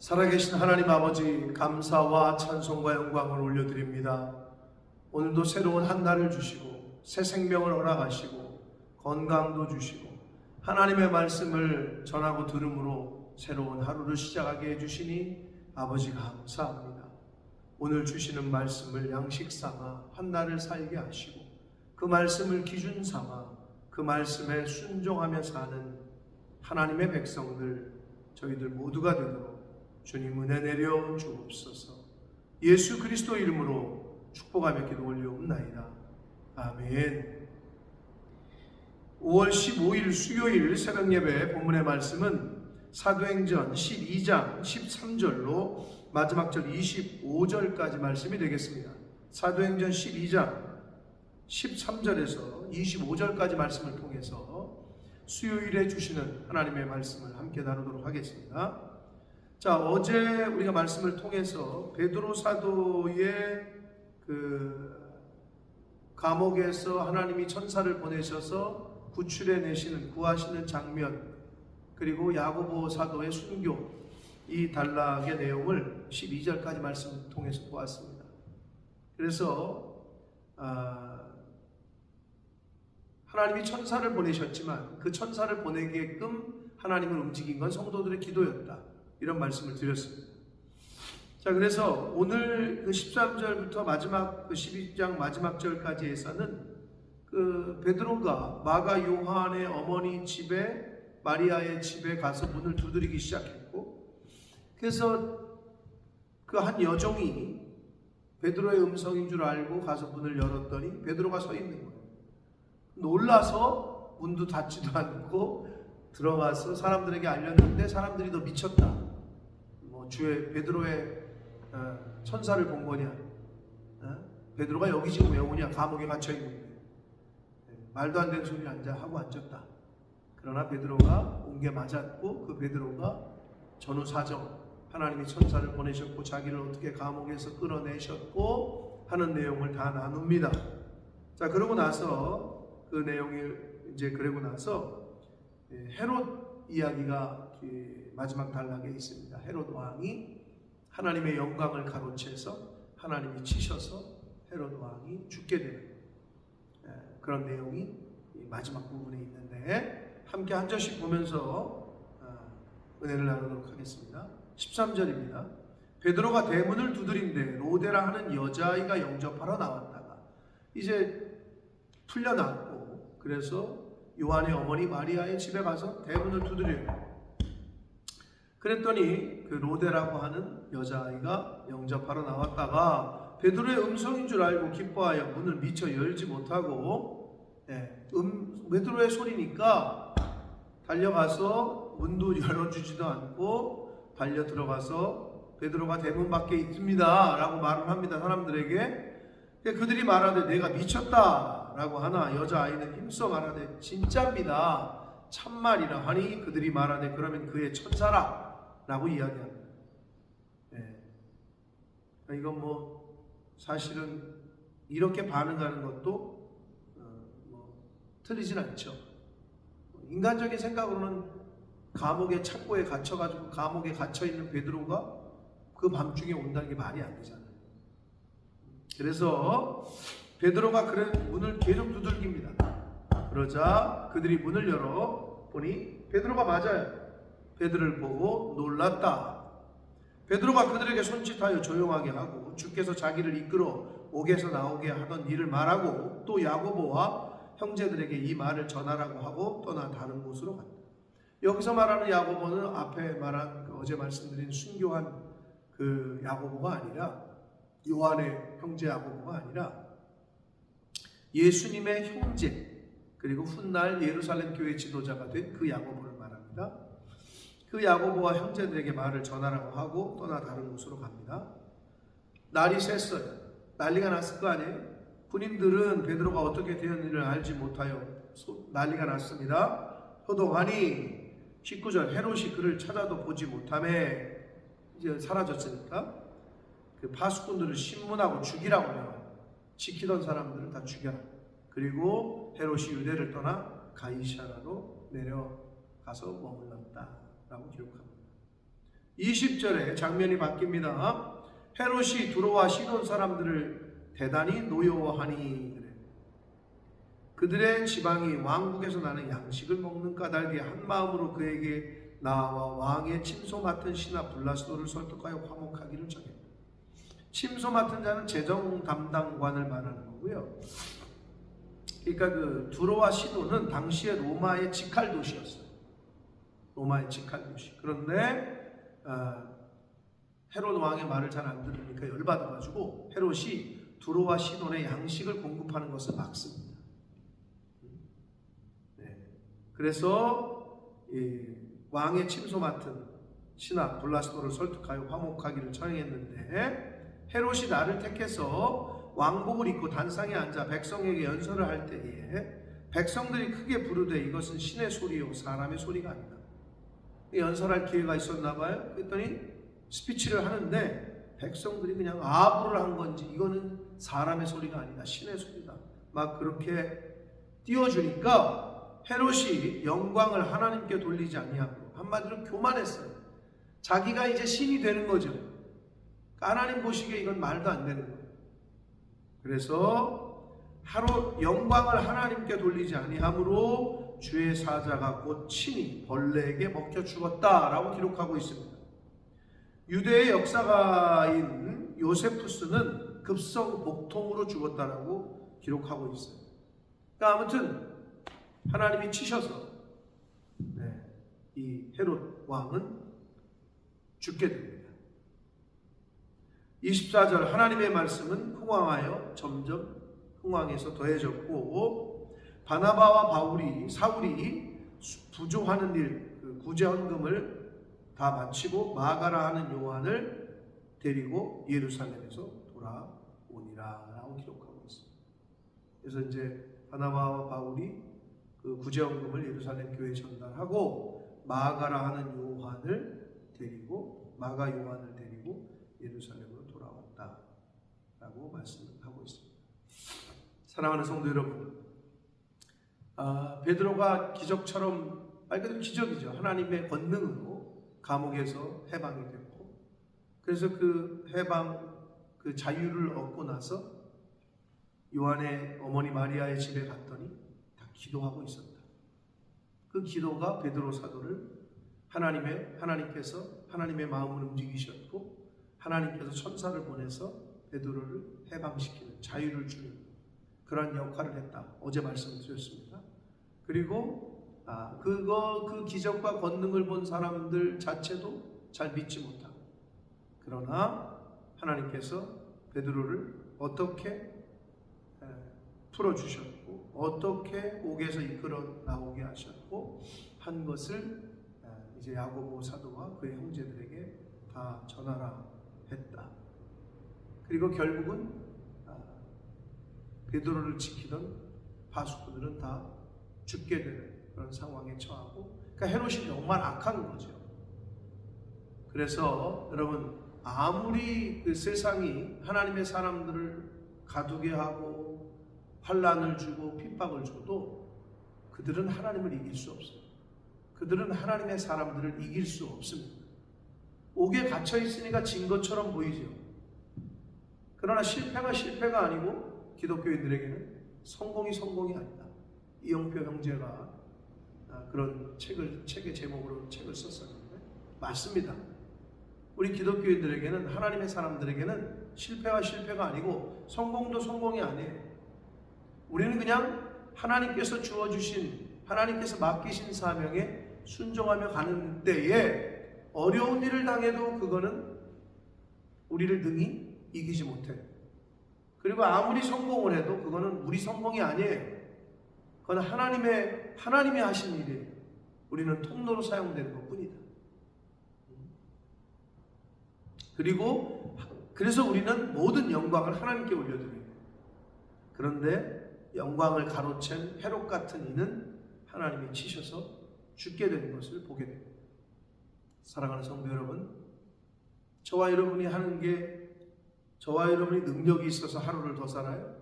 살아계신 하나님 아버지, 감사와 찬송과 영광을 올려드립니다. 오늘도 새로운 한 날을 주시고 새 생명을 허락하시고 건강도 주시고 하나님의 말씀을 전하고 들음으로 새로운 하루를 시작하게 해주시니 아버지 감사합니다. 오늘 주시는 말씀을 양식 삼아 한 날을 살게 하시고 그 말씀을 기준 삼아 그 말씀에 순종하며 사는 하나님의 백성들, 저희들 모두가 되도록 주님 은혜 내려 주옵소서. 예수 그리스도 이름으로 축복하며 기도 올려옵나이다. 아멘. 5월 15일 수요일 새벽 예배 본문의 말씀은 사도행전 12장 13절로 마지막 절 25절까지 말씀이 되겠습니다. 사도행전 12장 13절에서 25절까지 말씀을 통해서 수요일에 주시는 하나님의 말씀을 함께 나누도록 하겠습니다. 자, 어제 우리가 말씀을 통해서 베드로 사도의 감옥에서 하나님이 천사를 보내셔서 구출해내시는, 구하시는 장면, 그리고 야고보 사도의 순교, 이 단락의 내용을 12절까지 말씀을 통해서 보았습니다. 그래서 하나님이 천사를 보내셨지만 그 천사를 보내게끔 하나님을 움직인 건 성도들의 기도였다, 이런 말씀을 드렸습니다. 자, 그래서 오늘 그 13절부터 마지막 그 12장 마지막 절까지에서는 그 베드로가 마가 요한의 어머니 집에, 마리아의 집에 가서 문을 두드리기 시작했고, 그래서 그 한 여종이 베드로의 음성인 줄 알고 가서 문을 열었더니 베드로가 서 있는 거예요. 놀라서 문도 닫지도 않고 들어가서 사람들에게 알렸는데 사람들이 너 미쳤다, 주의 베드로의 천사를 본 거냐, 베드로가 여기 지금 왜 오냐, 감옥에 갇혀 있는데, 말도 안 되는 소리 하고 앉았다. 그러나 베드로가 온 게 맞았고, 그 베드로가 전후 사정, 하나님이 천사를 보내셨고 자기를 어떻게 감옥에서 끌어내셨고 하는 내용을 다 나눕니다. 자, 그러고 나서 그 내용이 이제 그러고 나서 헤롯 이야기가 마지막 단락에 있습니다. 헤롯 왕이 하나님의 영광을 가로채서 하나님이 치셔서 헤롯 왕이 죽게 되는 그런 내용이 마지막 부분에 있는데, 함께 한 절씩 보면서 은혜를 나누도록 하겠습니다. 13절입니다. 베드로가 대문을 두드린데 로데라 하는 여자아이가 영접하러 나왔다가 이제 풀려났고, 그래서 요한의 어머니 마리아의 집에 가서 대문을 두드려요. 그랬더니 그 로데라고 하는 여자아이가 영접하러 나왔다가 베드로의 음성인 줄 알고 기뻐하여 문을 미처 열지 못하고, 베드로의 소리니까 달려가서 문도 열어주지도 않고 달려 들어가서 베드로가 대문 밖에 있습니다 라고 말을 합니다, 사람들에게. 그들이 말하되 내가 미쳤다 라고 하나 여자아이는 힘써 말하되 진짜입니다, 참말이라 하니 그들이 말하되 그러면 그의 천사라 라고 이야기합니다. 이건 사실은 이렇게 반응하는 것도 틀리진 않죠. 인간적인 생각으로는 감옥의 창고에 갇혀가지고 감옥에 갇혀있는 베드로가 그 밤중에 온다는 게 말이 안 되잖아요. 그래서 베드로가 문을 계속 두들깁니다. 그러자 그들이 문을 열어 보니 베드로가 맞아요. 베드로를 보고 놀랐다. 베드로가 그들에게 손짓하여 조용하게 하고 주께서 자기를 이끌어 옥에서 나오게 하던 일을 말하고 또 야고보와 형제들에게 이 말을 전하라고 하고 떠나 다른 곳으로 갔다. 여기서 말하는 야고보는 앞에 말한 어제 말씀드린 순교한 그 야고보가 아니라, 요한의 형제 야고보가 아니라 예수님의 형제, 그리고 훗날 예루살렘 교회 지도자가 된 그 야고보를 말합니다. 그 야고보와 형제들에게 말을 전하라고 하고 떠나 다른 곳으로 갑니다. 날이 샜어요. 난리가 났을 거 아니에요. 군인들은 베드로가 어떻게 되었는지를 알지 못하여 난리가 났습니다. 호동하니 19절 헤롯이 그를 찾아도 보지 못하매, 이제 사라졌으니까 그 파수꾼들을 신문하고 죽이라고 해요. 지키던 사람들을 다 죽여라. 그리고 헤롯이 유대를 떠나 가이사라로 내려가서 머물렀다 라고 기록합니다. 20절에 장면이 바뀝니다. 헤롯이 두로와 시돈 사람들을 대단히 노여워하니 그래. 그들의 지방이 왕국에서 나는 양식을 먹는 까닭에 한 마음으로 그에게 나와 왕의 침소 맡은 신하 블라스도를 설득하여 화목하기를 정했다. 침소 맡은 자는 재정 담당관을 말하는 거고요. 그러니까 그 두로와 시돈은 당시에 로마의 직할 도시였어요. 로마의 직할 도시. 그런데 헤롯 왕의 말을 잘 안 들으니까 열받아가지고 헤롯이 두로와 시돈의 양식을 공급하는 것을 막습니다. 네. 그래서 왕의 침소 맡은 신하 블라스도를 설득하여 화목하기를 청했는데 헤롯이 나를 택해서 왕복을 입고 단상에 앉아 백성에게 연설을 할 때에 백성들이 크게 부르되 이것은 신의 소리요 사람의 소리가 아니다. 연설할 기회가 있었나 봐요. 그랬더니 스피치를 하는데 백성들이 그냥 아부를 한 건지 이거는 사람의 소리가 아니다. 신의 소리다. 막 그렇게 띄워주니까 헤롯이 영광을 하나님께 돌리지 아니하고 한마디로 교만했어요. 자기가 이제 신이 되는 거죠. 하나님 보시기에 이건 말도 안 되는 거예요. 그래서 영광을 하나님께 돌리지 아니하므로 주의 사자가 곧 친히 벌레에게 먹혀 죽었다라고 기록하고 있습니다. 유대의 역사가인 요세푸스는 급성 복통으로 죽었다라고 기록하고 있어요. 그러니까 아무튼 하나님이 치셔서 이 헤롯 왕은 죽게 됩니다. 24절 하나님의 말씀은 흥왕하여 점점 흥왕해서 더해졌고 바나바와 사울이 부조하는 일, 구제 헌금을 다 마치고 마가라 하는 요한을 데리고 예루살렘에서 돌아오니라 라고 기록하고 있습니다. 그래서 이제 바나바와 바울이 그 구제 헌금을 예루살렘 교회에 전달하고 마가라 하는 마가 요한을 데리고 예루살렘으로 돌아왔다 라고 말씀을 하고 있습니다. 사랑하는 성도 여러분, 베드로가 기적처럼 말 그대로 기적이죠. 하나님의 권능으로 감옥에서 해방이 됐고, 그래서 그 해방, 그 자유를 얻고 나서 요한의 어머니 마리아의 집에 갔더니 다 기도하고 있었다. 그 기도가 베드로 사도를 하나님께서 하나님의 마음을 움직이셨고 하나님께서 천사를 보내서 베드로를 해방시키는, 자유를 주는 그런 역할을 했다. 어제 말씀드렸습니다. 그리고 그 기적과 권능을 본 사람들 자체도 잘 믿지 못하고, 그러나 하나님께서 베드로를 어떻게 풀어주셨고 어떻게 옥에서 이끌어 나오게 하셨고 한 것을 이제 야고보 사도와 그의 형제들에게 다 전하라 했다. 그리고 결국은 베드로를 지키던 바수꾼들은 다 죽게 되는 그런 상황에 처하고, 그러니까 헤롯이 정말 악한 거죠. 그래서 여러분, 아무리 그 세상이 하나님의 사람들을 가두게 하고 환난을 주고 핍박을 줘도 그들은 하나님을 이길 수 없어요. 그들은 하나님의 사람들을 이길 수 없습니다. 옥에 갇혀 있으니까 진 것처럼 보이죠. 그러나 실패가 아니고 기독교인들에게는 성공이 아니다. 이영표 형제가 그런 책의 제목으로 책을 썼었는데 맞습니다. 우리 기독교인들에게는, 하나님의 사람들에게는 실패가 아니고 성공도 성공이 아니에요. 우리는 그냥 하나님께서 주어주신, 하나님께서 맡기신 사명에 순종하며 가는 때에 어려운 일을 당해도 그거는 우리를 능히 이기지 못해요. 그리고 아무리 성공을 해도 그거는 우리 성공이 아니에요. 그건 하나님이 하신 일이에요. 우리는 통로로 사용되는 것뿐이다. 그래서 우리는 모든 영광을 하나님께 올려드려요. 그런데 영광을 가로챈 헤롯 같은 이는 하나님이 치셔서 죽게 되는 것을 보게 됩니다. 사랑하는 성도 여러분, 저와 여러분이 하는 게, 저와 여러분이 능력이 있어서 하루를 더 살아요?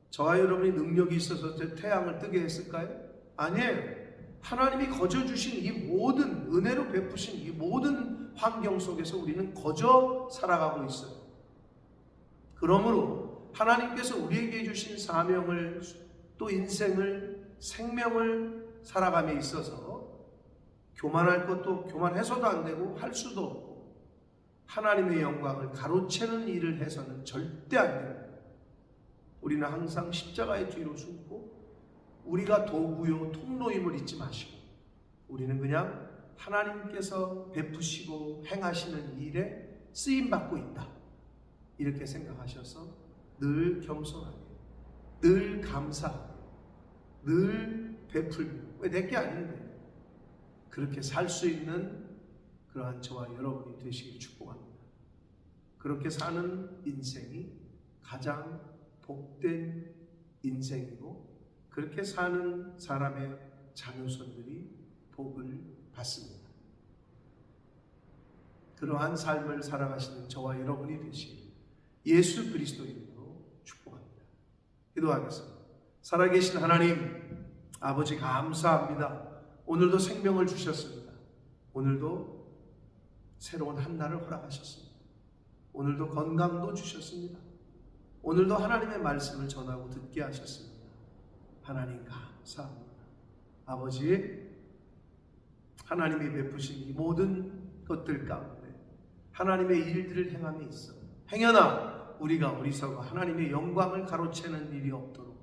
저와 여러분이 능력이 있어서 태양을 뜨게 했을까요? 아니에요. 하나님이 거저 주신 이 모든 은혜로 베푸신 이 모든 환경 속에서 우리는 거저 살아가고 있어요. 그러므로 하나님께서 우리에게 주신 사명을, 또 인생을, 생명을 살아감에 있어서 교만할 것도 교만해서도 안 되고 할 수도 없고 하나님의 영광을 가로채는 일을 해서는 절대 안 됩니다. 우리는 항상 십자가의 뒤로 숨고 우리가 도구요 통로임을 잊지 마시고 우리는 그냥 하나님께서 베푸시고 행하시는 일에 쓰임받고 있다, 이렇게 생각하셔서 늘 겸손하게, 늘 감사하게, 늘 베풀고, 왜 내게 아닌데 그렇게 살 수 있는 그러한 저와 여러분이 되시길 축복합니다. 그렇게 사는 인생이 가장 복된 인생이고 그렇게 사는 사람의 자녀손들이 복을 받습니다. 그러한 삶을 살아가시는 저와 여러분이 되시길 예수 그리스도 이름으로 축복합니다. 기도하겠습니다. 살아계신 하나님 아버지, 감사합니다. 오늘도 생명을 주셨습니다. 오늘도 새로운 한 날을 허락하셨습니다. 오늘도 건강도 주셨습니다. 오늘도 하나님의 말씀을 전하고 듣게 하셨습니다. 하나님 감사합니다. 아버지, 하나님이 베푸신 이 모든 것들 가운데 하나님의 일들을 행함에 있어 행여나 우리가 어리석어 하나님의 영광을 가로채는 일이 없도록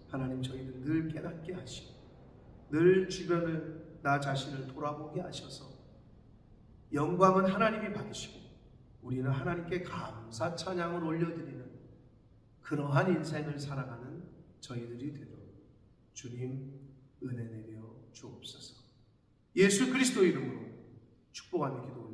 하나님, 저희를 늘 깨닫게 하시고 늘 주변을, 나 자신을 돌아보게 하셔서 영광은 하나님이 받으시고 우리는 하나님께 감사 찬양을 올려드리는 그러한 인생을 살아가는 저희들이 되도록 주님 은혜 내려 주옵소서. 예수 그리스도 이름으로 축복하며 기도합니다.